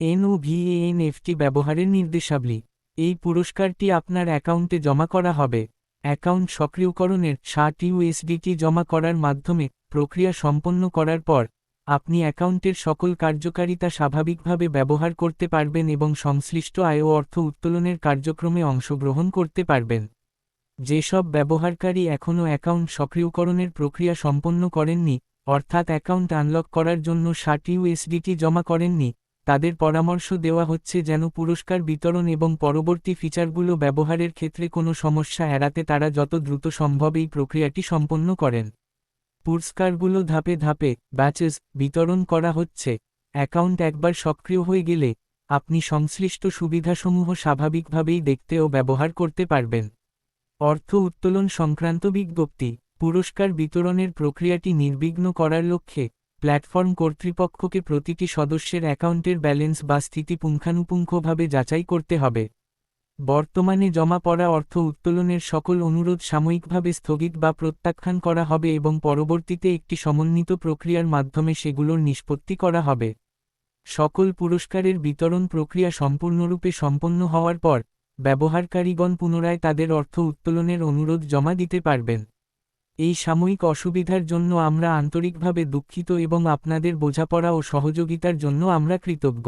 এনওভিএএনএফটি ব্যবহারের নির্দেশাবলী। এই পুরস্কারটি আপনার অ্যাকাউন্টে জমা করা হবে। অ্যাকাউন্ট সক্রিয়করণের 60 ইউএসডিটি জমা করার মাধ্যমে প্রক্রিয়া সম্পন্ন করার পর আপনি অ্যাকাউন্টের সকল কার্যকারিতা স্বাভাবিকভাবে ব্যবহার করতে পারবেন এবং সংশ্লিষ্ট আয় ও অর্থ উত্তোলনের কার্যক্রমে অংশগ্রহণ করতে পারবেন। যেসব ব্যবহারকারী এখনও অ্যাকাউন্ট সক্রিয়করণের প্রক্রিয়া সম্পন্ন করেননি, অর্থাৎ অ্যাকাউন্ট আনলক করার জন্য 60 ইউএসডিটি জমা করেননি, তাদের পরামর্শ দেওয়া হচ্ছে যেন পুরস্কার বিতরণ এবং পরবর্তী ফিচারগুলো ব্যবহারের ক্ষেত্রে কোনো সমস্যা এড়াতে তারা যত দ্রুত সম্ভব এই প্রক্রিয়াটি সম্পন্ন করেন। পুরস্কারগুলো ধাপে ধাপে ব্যাচেস বিতরণ করা হচ্ছে। অ্যাকাউন্ট একবার সক্রিয় হয়ে গেলে আপনি সংশ্লিষ্ট সুবিধাসমূহ স্বাভাবিকভাবেই দেখতে ও ব্যবহার করতে পারবেন। অর্থ উত্তোলন সংক্রান্ত বিজ্ঞপ্তি। পুরস্কার বিতরণের প্রক্রিয়াটি নির্বিঘ্ন করার লক্ষ্যে প্ল্যাটফর্ম কর্তৃপক্ষকে প্রতিটি সদস্যের অ্যাকাউন্টের ব্যালেন্স বা স্থিতি পুঙ্খানুপুঙ্খভাবে যাচাই করতে হবে। বর্তমানে জমা পড়া অর্থ উত্তোলনের সকল অনুরোধ সাময়িকভাবে স্থগিত বা প্রত্যাখ্যান করা হবে এবং পরবর্তীতে একটি সমন্বিত প্রক্রিয়ার মাধ্যমে সেগুলোর নিষ্পত্তি করা হবে। সকল পুরস্কারের বিতরণ প্রক্রিয়া সম্পূর্ণরূপে সম্পন্ন হওয়ার পর ব্যবহারকারীগণ পুনরায় তাদের অর্থ উত্তোলনের অনুরোধ জমা দিতে পারবেন। এই সাময়িক অসুবিধার জন্য আমরা আন্তরিকভাবে দুঃখিত এবং আপনাদের বোঝাপড়া ও সহযোগিতার জন্য আমরা কৃতজ্ঞ।